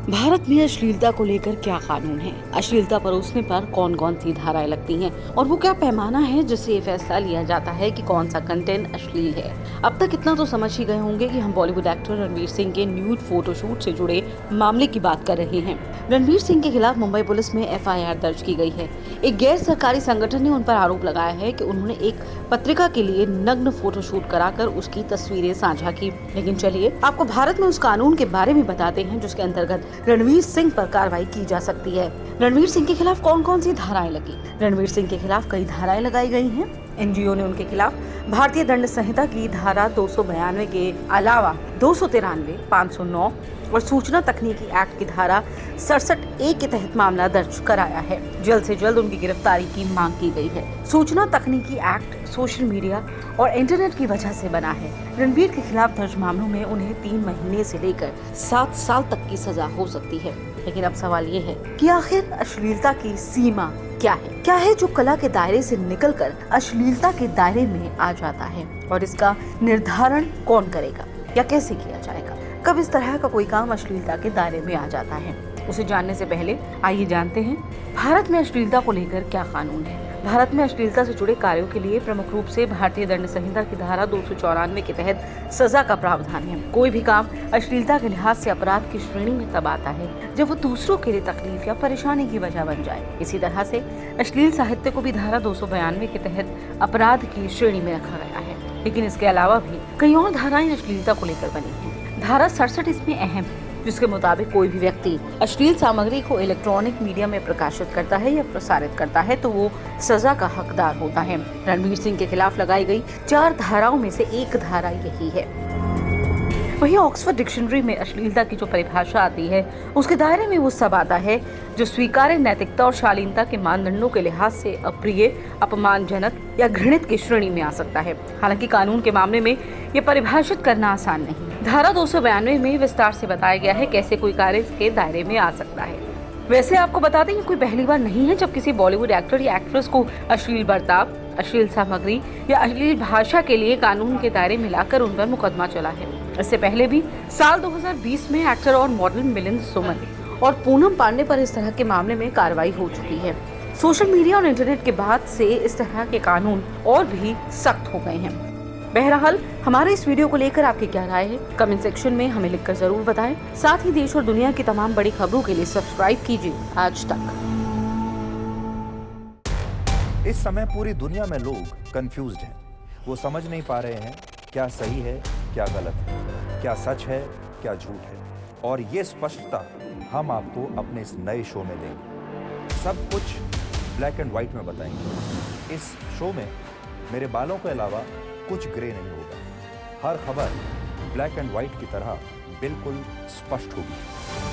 भारत में अश्लीलता को लेकर क्या कानून है, अश्लीलता परोसने पर कौन कौन सी धाराएं लगती हैं और वो क्या पैमाना है जिससे ये फैसला लिया जाता है कि कौन सा कंटेंट अश्लील है। अब तक इतना तो समझ ही गए होंगे कि हम बॉलीवुड एक्टर रणवीर सिंह के न्यूड फोटोशूट से जुड़े मामले की बात कर रहे हैं। रणवीर सिंह के खिलाफ मुंबई पुलिस में FIR दर्ज की गई है। एक गैर सरकारी संगठन ने उन पर आरोप लगाया है कि उन्होंने एक पत्रिका के लिए नग्न फोटोशूट कराकर उसकी तस्वीरें साझा की। लेकिन चलिए आपको भारत में उस कानून के बारे में बताते हैं जिसके अंतर्गत रणवीर सिंह पर कार्रवाई की जा सकती है। रणवीर सिंह के खिलाफ कौन कौन सी धाराएं लगी? रणवीर सिंह के खिलाफ कई धाराएं लगाई गई हैं। NGO ने उनके खिलाफ भारतीय दंड संहिता की धारा 292 के अलावा 293, 509 और सूचना तकनीकी एक्ट की धारा 67A के तहत मामला दर्ज कराया है। जल्द से जल्द उनकी गिरफ्तारी की मांग की गई है। सूचना तकनीकी एक्ट सोशल मीडिया और इंटरनेट की वजह से बना है। रणवीर के खिलाफ दर्ज मामलों में उन्हें 3 महीने से लेकर 7 साल तक की सजा हो सकती है। लेकिन अब सवाल ये है कि आखिर अश्लीलता की सीमा क्या है? क्या है जो कला के दायरे से निकलकर अश्लीलता के दायरे में आ जाता है और इसका निर्धारण कौन करेगा या कैसे किया जाएगा? कब इस तरह का कोई काम अश्लीलता के दायरे में आ जाता है? उसे जानने से पहले आइए जानते हैं भारत में अश्लीलता को लेकर क्या कानून है। भारत में अश्लीलता से जुड़े कार्यों के लिए प्रमुख रूप से भारतीय दंड संहिता की धारा 294 के तहत सजा का प्रावधान है। कोई भी काम अश्लीलता के लिहाज से अपराध की श्रेणी में तब आता है जब वो दूसरों के लिए तकलीफ या परेशानी की वजह बन जाए। इसी तरह से अश्लील साहित्य को भी धारा 292 के तहत अपराध की श्रेणी में रखा गया है। लेकिन इसके अलावा भी कई और धाराएं अश्लीलता को लेकर बनी हैं। धारा 67 इसमें अहम है, जिसके मुताबिक कोई भी व्यक्ति अश्लील सामग्री को इलेक्ट्रॉनिक मीडिया में प्रकाशित करता है या प्रसारित करता है तो वो सजा का हकदार होता है। रणवीर सिंह के खिलाफ लगाई गई 4 धाराओं में से एक धारा यही है। वहीं ऑक्सफोर्ड डिक्शनरी में अश्लीलता की जो परिभाषा आती है उसके दायरे में वो सब आता है जो स्वीकार्य नैतिकता और शालीनता के मानदंडों के लिहाज से अप्रिय, अपमानजनक या घृणित की श्रेणी में आ सकता है। हालांकि कानून के मामले में ये परिभाषित करना आसान नहीं। धारा 292 में विस्तार से बताया गया है कैसे कोई कार्य इसके दायरे में आ सकता है। वैसे आपको बता दें ये कोई पहली बार नहीं है जब किसी बॉलीवुड एक्टर या एक्ट्रेस को अश्लील बर्ताव, अश्लील सामग्री या अश्लील भाषा के लिए कानून के दायरे में लाकर उन पर मुकदमा चला है। इससे पहले भी साल 2020 में एक्टर और मॉडल मिलिंद सुमन और पूनम पांडे पर इस तरह के मामले में कार्रवाई हो चुकी है। सोशल मीडिया और इंटरनेट के बाद से इस तरह के कानून और भी सख्त हो गए हैं। बहरहाल हमारे इस वीडियो को लेकर आपकी क्या राय है कमेंट सेक्शन में हमें लिखकर जरूर बताएं। साथ ही देश और दुनिया की तमाम बड़ी खबरों के लिए सब्सक्राइब कीजिए आज तक। इस समय पूरी दुनिया में लोग कंफ्यूज्ड हैं। वो समझ नहीं पा रहे हैं क्या सही है, क्या गलत है, क्या सच है, क्या झूठ है। और ये स्पष्टता हम आपको अपने इस नए शो में देंगे। सब कुछ ब्लैक एंड व्हाइट में बताएंगे। इस शो में मेरे बालों के अलावा कुछ ग्रे नहीं होगा। हर खबर ब्लैक एंड व्हाइट की तरह बिल्कुल स्पष्ट होगी।